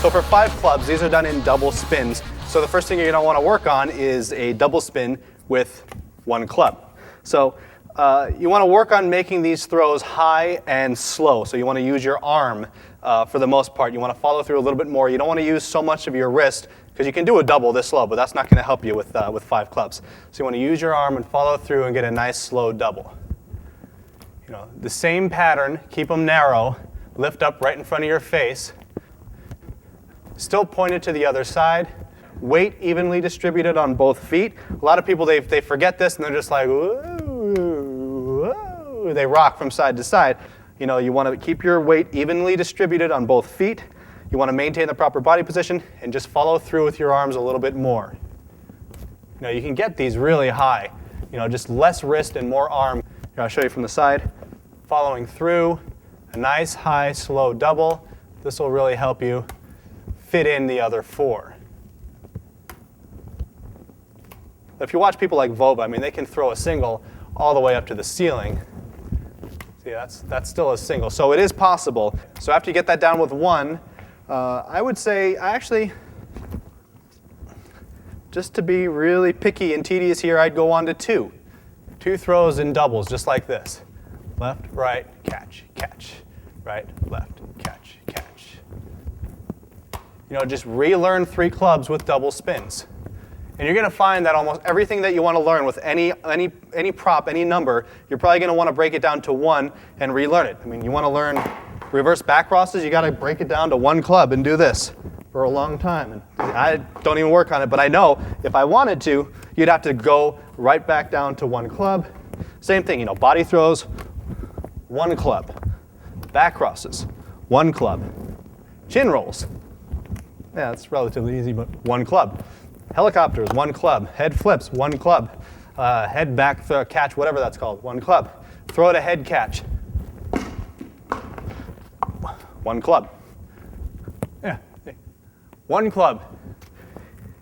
So for 5 clubs, these are done in double spins. So the first thing you're going to want to work on is a double spin with 1 club. So you want to work on making these throws high and slow. So you want to use your arm for the most part. You want to follow through a little bit more. You don't want to use so much of your wrist, because you can do a double this slow, but that's not going to help you with 5 clubs. So you want to use your arm and follow through and get a nice slow double. You know, the same pattern, keep them narrow, lift up right in front of your face. Still pointed to the other side. Weight evenly distributed on both feet. A lot of people, they forget this and they're just like, whoa, whoa. They rock from side to side. You know, you want to keep your weight evenly distributed on both feet. You want to maintain the proper body position and just follow through with your arms a little bit more. You know, you can get these really high. You know, just less wrist and more arm. Here, I'll show you from the side. Following through, a nice high slow double. This will really help you fit in the other 4. If you watch people like Vova, I mean, they can throw a single all the way up to the ceiling. See, that's still a single. So it is possible. So after you get that down with 1, I would say, actually, just to be really picky and tedious here, I'd go on to 2. 2 throws in doubles, just like this. Left, right, catch, catch. Right, left, catch, catch. You know, just relearn 3 clubs with double spins. And you're going to find that almost everything that you want to learn with any prop, any number, you're probably going to want to break it down to 1 and relearn it. I mean, you want to learn reverse back crosses, you got to break it down to 1 club and do this for a long time. And I don't even work on it, but I know if I wanted to, you'd have to go right back down to 1 club. Same thing, you know, body throws, 1 club. Back crosses, 1 club. Chin rolls. Yeah, it's relatively easy, but 1 club. Helicopters, 1 club. Head flips, 1 club. Head back catch, whatever that's called, 1 club. Throw to head catch. 1 club. Yeah, 1 club.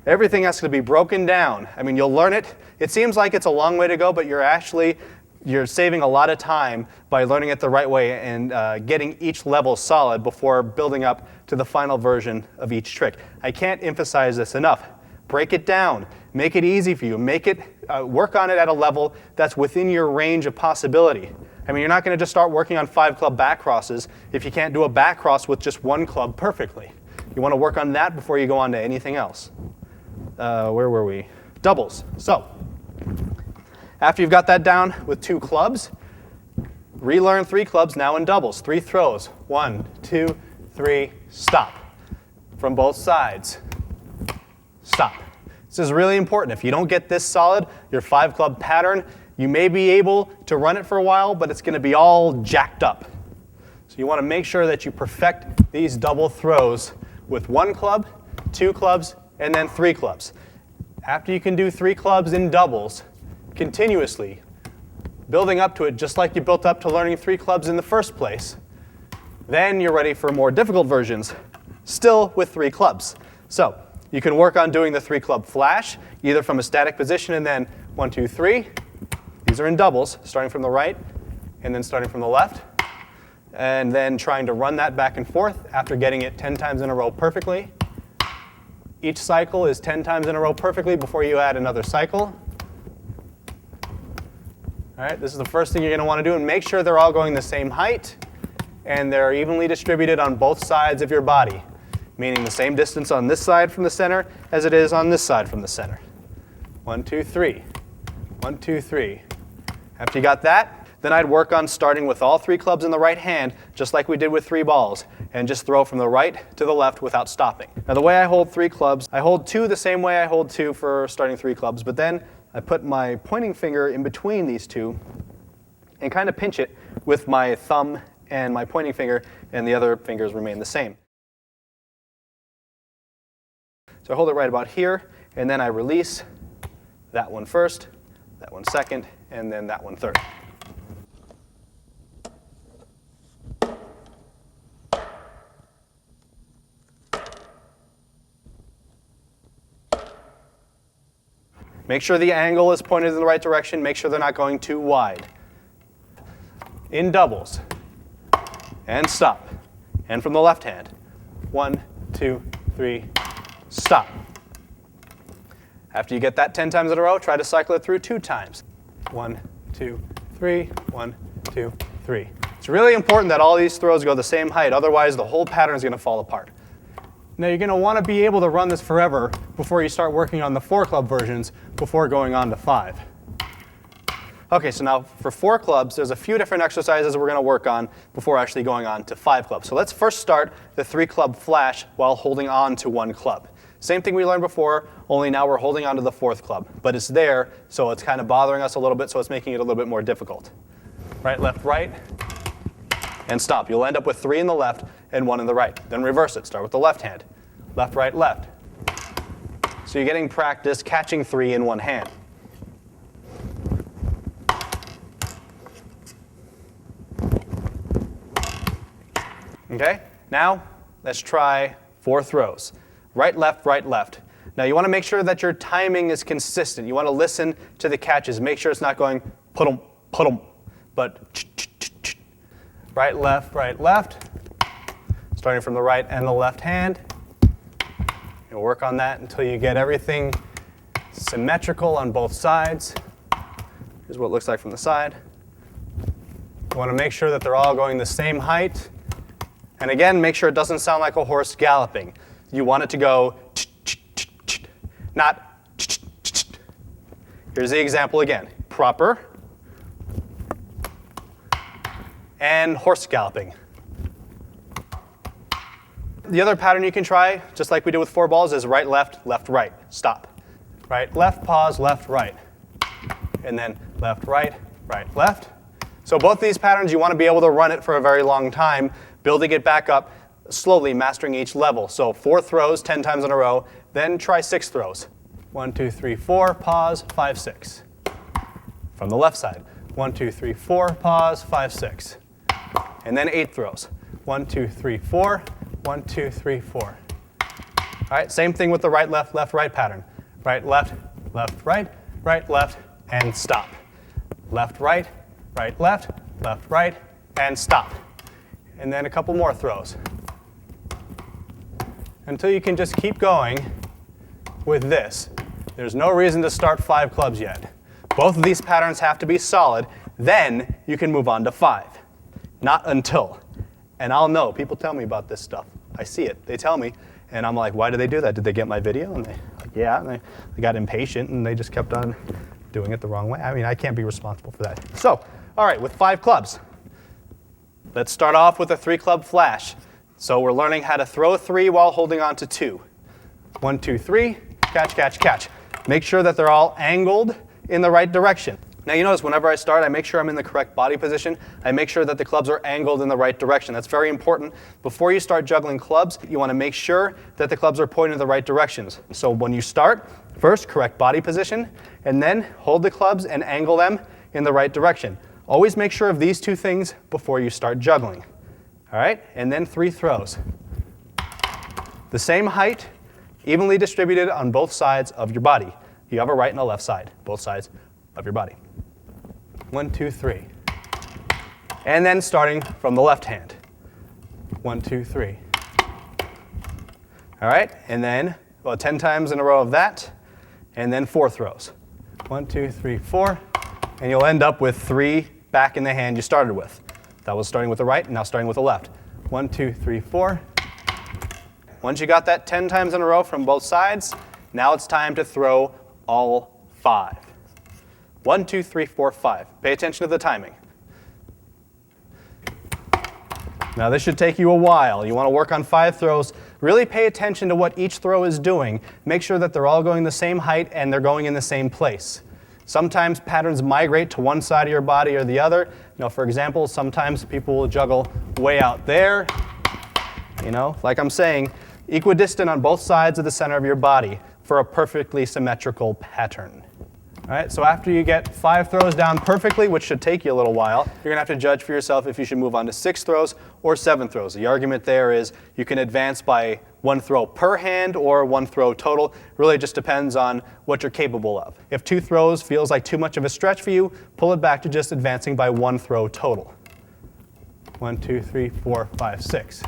Everything has to be broken down. I mean, you'll learn it. It seems like it's a long way to go, but you're saving a lot of time by learning it the right way and getting each level solid before building up to the final version of each trick. I can't emphasize this enough. Break it down. Make it easy for you. Make it work on it at a level that's within your range of possibility. I mean, you're not going to just start working on 5 club back crosses if you can't do a back cross with just 1 club perfectly. You want to work on that before you go on to anything else. Where were we? Doubles. So, after you've got that down with 2 clubs, relearn 3 clubs now in doubles. 3 throws. 1, 2, 3, stop. From both sides. Stop. This is really important. If you don't get this solid, your 5 club pattern, you may be able to run it for a while, but it's going to be all jacked up. So you want to make sure that you perfect these double throws with 1 club, 2 clubs, and then 3 clubs. After you can do 3 clubs in doubles continuously, building up to it just like you built up to learning 3 clubs in the first place, then you're ready for more difficult versions, still with 3 clubs. So you can work on doing the 3 club flash, either from a static position and then 1, 2, 3. These are in doubles, starting from the right and then starting from the left. And then trying to run that back and forth after getting it 10 times in a row perfectly. Each cycle is 10 times in a row perfectly before you add another cycle. All right, this is the first thing you're going to want to do, and make sure they're all going the same height and they're evenly distributed on both sides of your body, meaning the same distance on this side from the center as it is on this side from the center. 1, 2, 3. 1, 2, 3. After you got that, then I'd work on starting with all 3 clubs in the right hand, just like we did with 3 balls, and just throw from the right to the left without stopping. Now the way I hold 3 clubs, I hold 2 the same way I hold 2 for starting 3 clubs, but then I put my pointing finger in between these 2 and kind of pinch it with my thumb and my pointing finger, and the other fingers remain the same. So I hold it right about here, and then I release that one first, that one second, and then that one third. Make sure the angle is pointed in the right direction. Make sure they're not going too wide. In doubles. And stop. And from the left hand. 1, 2, 3, stop. After you get that 10 times in a row, try to cycle it through 2 times. 1, 2, 3, 1, 2, 3. It's really important that all these throws go the same height, otherwise the whole pattern is going to fall apart. Now you're going to want to be able to run this forever before you start working on the 4 club versions before going on to 5. Okay, so now for 4 clubs, there's a few different exercises we're going to work on before actually going on to 5 clubs. So let's first start the 3 club flash while holding on to 1 club. Same thing we learned before, only now we're holding on to the 4th club. But it's there, so it's kind of bothering us a little bit, so it's making it a little bit more difficult. Right, left, right, and stop. You'll end up with 3 in the left and 1 in the right. Then reverse it. Start with the left hand. Left, right, left. So you're getting practice catching 3 in 1 hand. Okay, now let's try 4 throws. Right, left, right, left. Now you want to make sure that your timing is consistent. You want to listen to the catches. Make sure it's not going put-em, but ch-ch-ch-ch. Right, left. Starting from the right and the left hand. You'll work on that until you get everything symmetrical on both sides. Here's what it looks like from the side. You want to make sure that they're all going the same height. And again, make sure it doesn't sound like a horse galloping. You want it to go ch-ch-ch-ch, not ch-ch-ch-ch. Here's the example again. Proper and horse galloping. The other pattern you can try, just like we did with 4 balls, is right, left, right. Stop. Right, left, pause, left, right. And then left, right, left. So both these patterns, you want to be able to run it for a very long time, building it back up, slowly mastering each level. So 4 throws, 10 times in a row, then try 6 throws. 1, 2, 3, 4, pause, 5, 6. From the left side. 1, 2, 3, 4, pause, 5, 6. And then 8 throws. 1, 2, 3, 4, 1, 2, 3, 4. All right, same thing with the right, left, right pattern. Right, left, right, left, and stop. Left, right, left, right, and stop. And then a couple more throws. Until you can just keep going with this. There's no reason to start 5 clubs yet. Both of these patterns have to be solid, then you can move on to 5. Not until. And I'll know, people tell me about this stuff. I see it, they tell me, and I'm like, why did they do that? Did they get my video? And they're like, yeah, and they got impatient and they just kept on doing it the wrong way. I mean, I can't be responsible for that. So, all right, with 5 clubs. Let's start off with a 3 club flash. So we're learning how to throw 3 while holding on to 2. 1, 2, 3, catch, catch, catch. Make sure that they're all angled in the right direction. Now you notice whenever I start, I make sure I'm in the correct body position. I make sure that the clubs are angled in the right direction. That's very important. Before you start juggling clubs, you want to make sure that the clubs are pointing in the right directions. So when you start, first correct body position, and then hold the clubs and angle them in the right direction. Always make sure of these 2 things before you start juggling. All right, and then 3 throws. The same height, evenly distributed on both sides of your body. You have a right and a left side, both sides of your body. 1, 2, 3. And then starting from the left hand. 1, 2, 3. All right, and then 10 times in a row of that, and then 4 throws. 1, 2, 3, 4, and you'll end up with 3 back in the hand you started with. That was starting with the right, and now starting with the left. 1, 2, 3, 4. Once you got that 10 times in a row from both sides, now it's time to throw all 5. 1, 2, 3, 4, 5. Pay attention to the timing. Now this should take you a while. You want to work on 5 throws. Really pay attention to what each throw is doing. Make sure that they're all going the same height and they're going in the same place. Sometimes patterns migrate to one side of your body or the other. You know, for example, sometimes people will juggle way out there. You know, like I'm saying, equidistant on both sides of the center of your body for a perfectly symmetrical pattern. All right, so after you get 5 throws down perfectly, which should take you a little while, you're going to have to judge for yourself if you should move on to 6 throws or 7 throws. The argument there is you can advance by 1 throw per hand or 1 throw total. Really just depends on what you're capable of. If 2 throws feels like too much of a stretch for you, pull it back to just advancing by 1 throw total. 1, 2, 3, 4, 5, 6.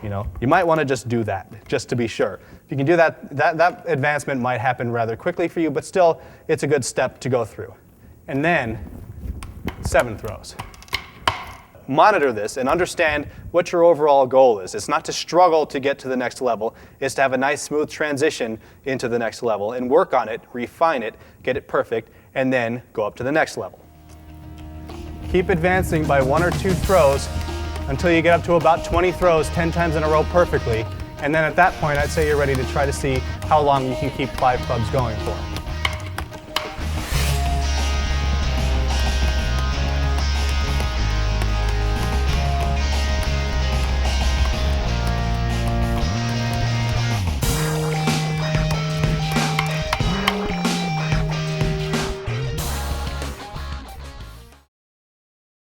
You know, you might want to just do that, just to be sure. If you can do that, that advancement might happen rather quickly for you, but still, it's a good step to go through. And then, 7 throws. Monitor this and understand what your overall goal is. It's not to struggle to get to the next level. It's to have a nice, smooth transition into the next level and work on it, refine it, get it perfect, and then go up to the next level. Keep advancing by 1 or 2 throws until you get up to about 20 throws 10 times in a row perfectly. And then at that point, I'd say you're ready to try to see how long you can keep 5 clubs going for.